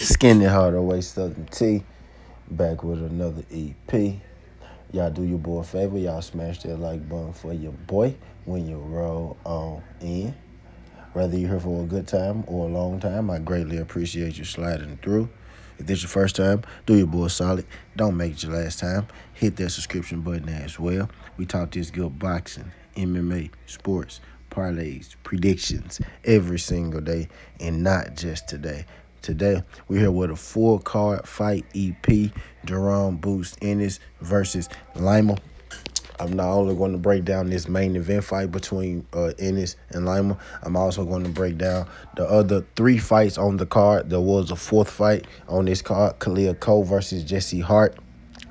Skin it hard away, Southern T. Back with another EP. Y'all do your boy a favor. Y'all smash that like button for your boy when you roll on in. Whether you're here for a good time or a long time, I greatly appreciate you sliding through. If this your first time, do your boy solid. Don't make it your last time. Hit that subscription button as well. We talk this good boxing, MMA, sports, parlays, predictions every single day, and not just today. Today, we're here with a full card fight EP, Jaron Ennis versus Lima. I'm not only going to break down this main event fight between Ennis and Lima, I'm also going to break down the other 3 fights on the card. There was a 4th fight on this card, Khalil Cole versus Jesse Hart.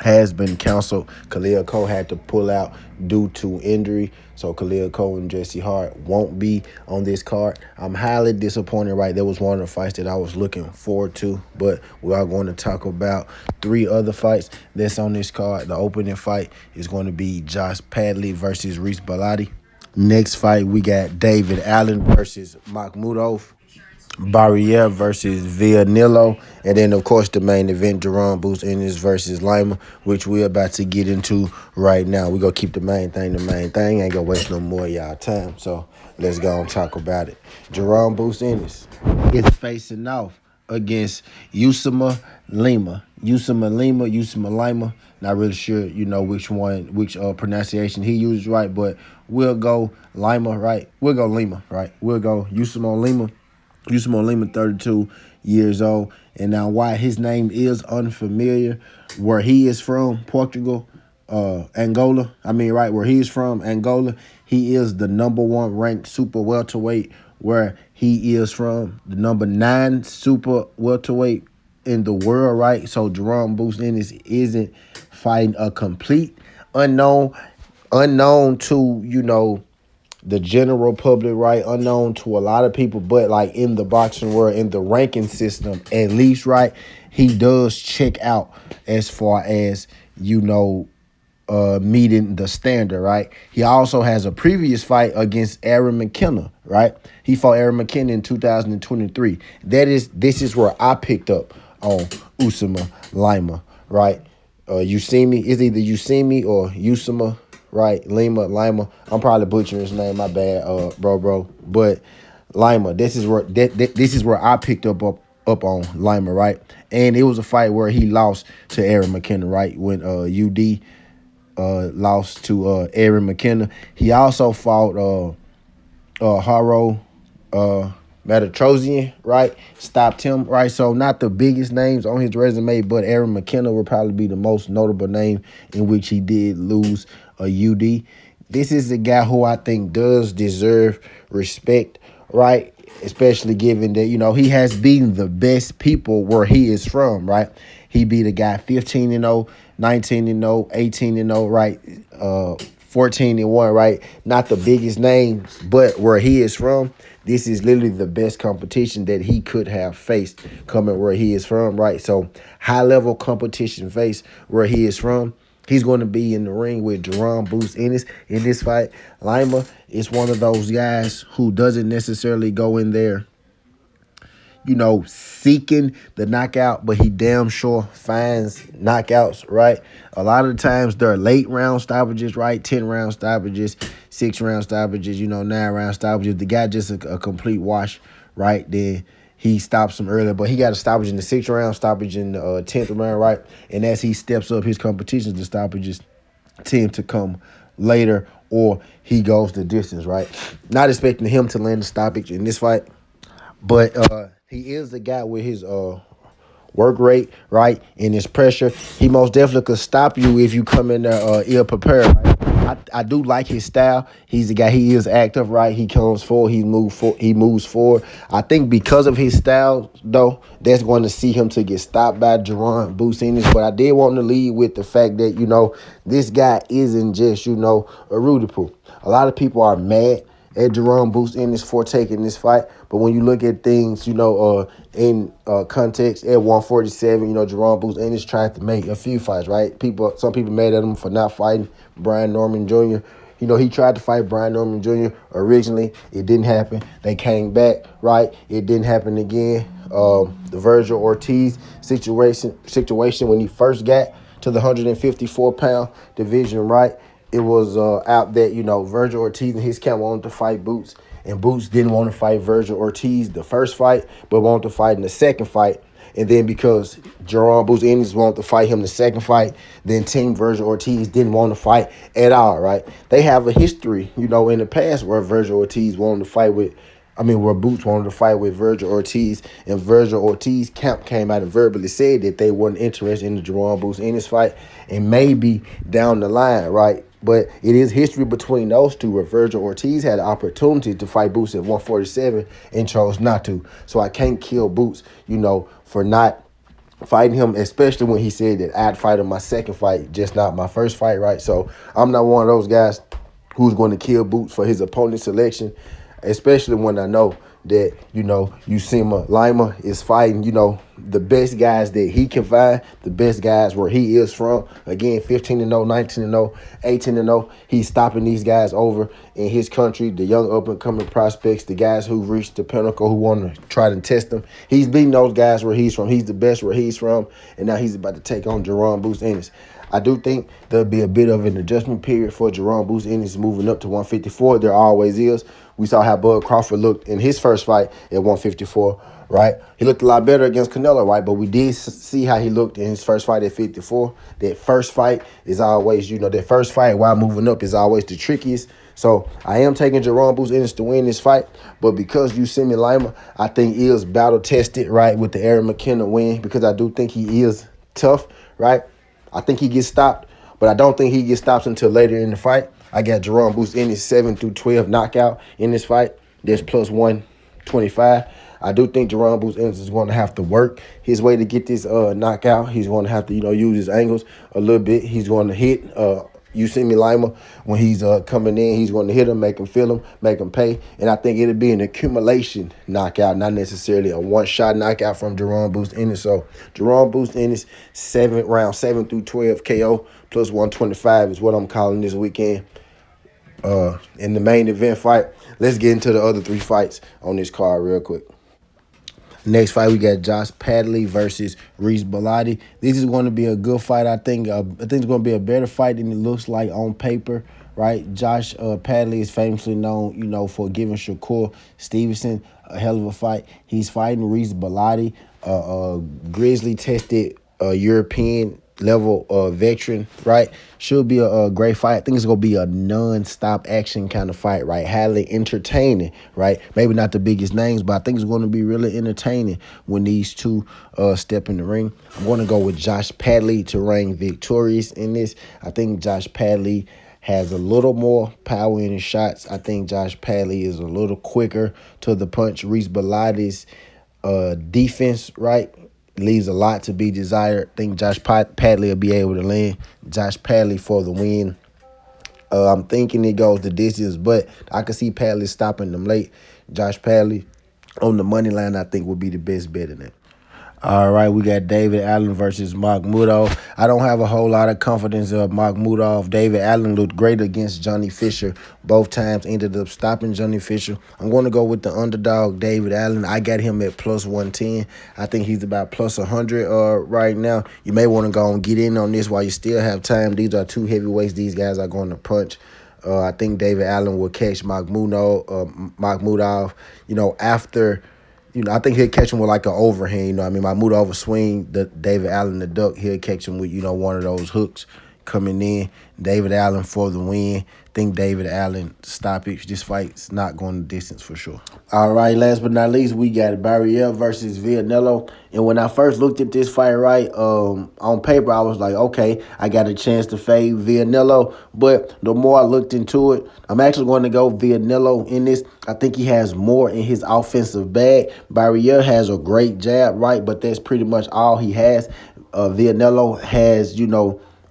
Has been canceled. Khalil Cole had to pull out due to injury. So Khalil Cole and Jesse Hart won't be on this card. I'm highly disappointed, right? That was one of the fights that I was looking forward to. But we are going to talk about 3 other fights that's on this card. The opening fight is going to be Josh Padley versus Reese Bellotti. Next fight, we got David Allen versus Makhmudov. Barrier versus Villanillo, and then of course the main event, Jaron Ennis versus Lima, which we're about to get into right now. We're gonna keep the main thing the main thing. Ain't gonna waste no more of y'all time. So let's go and talk about it. Jaron Ennis is facing off against Usima Lima. Usima Lima. Not really sure, which pronunciation he uses right, but we'll go Lima, right? We'll go Lima, right? We'll go Usima Lima. Lima, 32 years old. And now why his name is unfamiliar, where he is from, Portugal, Angola. Where he is from, Angola. He is the number 1 ranked super welterweight where he is from. The number 9 super welterweight in the world, right? So Jaron Ennis isn't fighting a complete unknown to, the general public, right? Unknown to a lot of people, but like in the boxing world, in the ranking system, at least, right? He does check out as far as, meeting the standard, right? He also has a previous fight against Aaron McKenna, right? He fought Aaron McKenna in 2023. This is where I picked up on Usima Lima, right? Usimi, it's either Usimi or Usima, right? Lima. I'm probably butchering his name. My bad, bro. But Lima, this is where I picked up on Lima, right? And it was a fight where he lost to Aaron McKenna, right? When UD lost to Aaron McKenna. He also fought Haro Metatrosian, right? Stopped him, right? So not the biggest names on his resume, but Aaron McKenna will probably be the most notable name in which he did lose a UD. This is a guy who I think does deserve respect, right? Especially given that, he has beaten the best people where he is from, right? He beat a guy 15-0, 19-0, 18-0, right? 14-1, right? Not the biggest names, but where he is from, this is literally the best competition that he could have faced coming where he is from, right? So high-level competition face where he is from. He's going to be in the ring with Jaron Ennis in this fight. Lima is one of those guys who doesn't necessarily go in there, seeking the knockout, but he damn sure finds knockouts, right? A lot of the times they're late round stoppages, right? 10-round stoppages, 6-round stoppages, 9-round stoppages. The guy just a complete wash, right? Then he stops him earlier, but he got a stoppage in the 6th round, stoppage in the 10th round, right? And as he steps up his competitions, the stoppages tend to come later, or he goes the distance, right? Not expecting him to land a stoppage in this fight, but he is the guy with his work rate, right, and his pressure. He most definitely could stop you if you come in there ill-prepared, right? I do like his style. He's the guy. He is active, right? He comes forward. He moves forward. I think because of his style, though, that's going to see him to get stopped by Jaron Ennis. But I did want to lead with the fact that, this guy isn't just, a Rudy Poo. A lot of people are mad at Jaron Ennis for taking this fight. But when you look at things, in context, at 147, Jaron Ennis tried to make a few fights, right? Some people mad at him for not fighting Brian Norman Jr. He tried to fight Brian Norman Jr. originally. It didn't happen. They came back, right? It didn't happen again. the Virgil Ortiz situation when he first got to the 154-pound division, right? It was out that, Virgil Ortiz and his camp wanted to fight Boots, and Boots didn't want to fight Virgil Ortiz the first fight, but wanted to fight in the second fight. And then because Jaron Boots Ennis wanted to fight him the second fight, then Team Virgil Ortiz didn't want to fight at all, right? They have a history, in the past where Virgil Ortiz wanted to fight where Boots wanted to fight with Virgil Ortiz, and Virgil Ortiz camp came out and verbally said that they weren't interested in the Jaron Boots Ennis fight, and maybe down the line, right? But it is history between those two where Virgil Ortiz had an opportunity to fight Boots at 147 and chose not to. So I can't kill Boots, for not fighting him, especially when he said that I'd fight him my second fight, just not my first fight, right? So I'm not one of those guys who's going to kill Boots for his opponent selection, especially when I know that, Usima Lima is fighting, the best guys that he can find, the best guys where he is from. Again, 15-0, 19-0, 18-0. He's stopping these guys over in his country, the young up-and-coming prospects, the guys who reached the pinnacle, who want to try to test them. He's beating those guys where he's from. He's the best where he's from, and now he's about to take on Jaron Boots Ennis. I do think there'll be a bit of an adjustment period for Jaron Boots Ennis moving up to 154. There always is. We saw how Bud Crawford looked in his first fight at 154, right? He looked a lot better against Canelo, right? But we did see how he looked in his first fight at 54. That first fight is always, that first fight while moving up is always the trickiest. So I am taking Jaron Boots Ennis to win this fight. But because Usima Lima, I think, is battle-tested, right, with the Aaron McKenna win, because I do think he is tough, right? I think he gets stopped, but I don't think he gets stopped until later in the fight. I got Jaron Boots Ennis 7-12 knockout in this fight. There's plus 125. I do think Jaron Boots Ennis is going to have to work his way to get this knockout. He's going to have to, use his angles a little bit. He's going to hit Usima Lima when he's coming in. He's going to hit him, make him feel him, make him pay. And I think it'll be an accumulation knockout, not necessarily a one-shot knockout from Jaron Boots Ennis. So Jaron Boots Ennis, round 7-12 KO plus 125 is what I'm calling this weekend. In the main event fight, let's get into the other three fights on this card real quick. Next fight, we got Josh Padley versus Reese Bellotti. This is going to be a good fight, I think. I think it's going to be a better fight than it looks like on paper, right? Josh Padley is famously known, for giving Shakur Stevenson a hell of a fight. He's fighting Reese Bellotti, grizzly-tested European level veteran, right? Should be a great fight. I think it's going to be a non-stop action kind of fight, right? Highly entertaining, right? Maybe not the biggest names, but I think it's going to be really entertaining when these two step in the ring. I'm going to go with Josh Padley to reign victorious in this. I think Josh Padley has a little more power in his shots. I think Josh Padley is a little quicker to the punch. Reese Bellotti's defense, right, leaves a lot to be desired. I think Josh Padley will be able to land. Josh Padley for the win. I'm thinking it goes the distance, but I can see Padley stopping them late. Josh Padley on the money line, I think, would be the best bet in it. All right, we got David Allen versus Makhmudov. I don't have a whole lot of confidence of Makhmudov. David Allen looked great against Johnny Fisher. Both times ended up stopping Johnny Fisher. I'm going to go with the underdog, David Allen. I got him at plus 110. I think he's about plus 100 right now. You may want to go and get in on this while you still have time. These are two heavyweights these guys are going to punch. I think David Allen will catch Makhmudov, after... I think he'll catch him with like an overhand. Makhmudov will swing the David Allen the duck. He'll catch him with, one of those hooks coming in. David Allen for the win. Think David Allen stoppage. This fight's not going the distance for sure. All right, last but not least, we got Barrier versus Villanello. And when I first looked at this fight, right, on paper, I was like, okay, I got a chance to fade Villanello. But the more I looked into it, I'm actually going to go Villanello in this. I think he has more in his offensive bag. Barrier has a great jab, right, but that's pretty much all he has. Villanello has,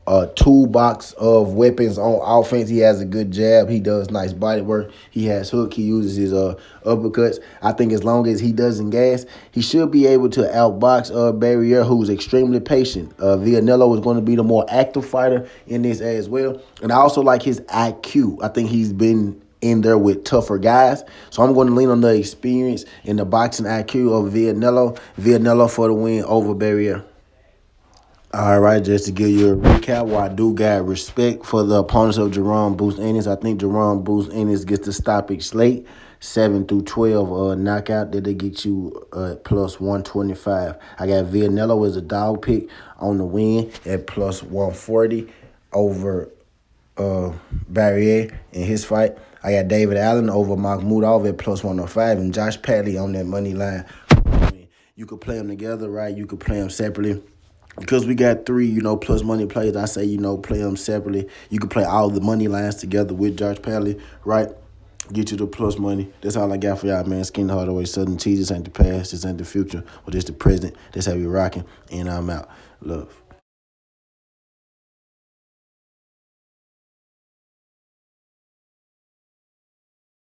a toolbox of weapons on offense. He has a good jab. He does nice body work. He has hook. He uses his uppercuts. I think as long as he doesn't gas, he should be able to outbox Barrier, who's extremely patient. Villanello is going to be the more active fighter in this as well. And I also like his IQ. I think he's been in there with tougher guys. So I'm going to lean on the experience and the boxing IQ of Villanello. Villanello for the win over Barrier. All right, just to give you a recap, why I do got respect for the opponents of Jaron Boost Ennis. I think Jaron Boost Ennis gets the stoppage late, 7 through 12 knockout. That they get you plus 125. I got Villanello as a dog pick on the win at plus 140 over Barrier in his fight. I got David Allen over Makhmudov at plus 105 and Josh Padley on that money line. You could play them together, right? You could play them separately. Because we got three, plus money plays, I say, play them separately. You can play all the money lines together with Josh Padley, right? Get you the plus money. That's all I got for y'all, man. Skin Hardaway, Southern T. This ain't the past. This ain't the future. But this the present. That's how we rocking. And I'm out. Love.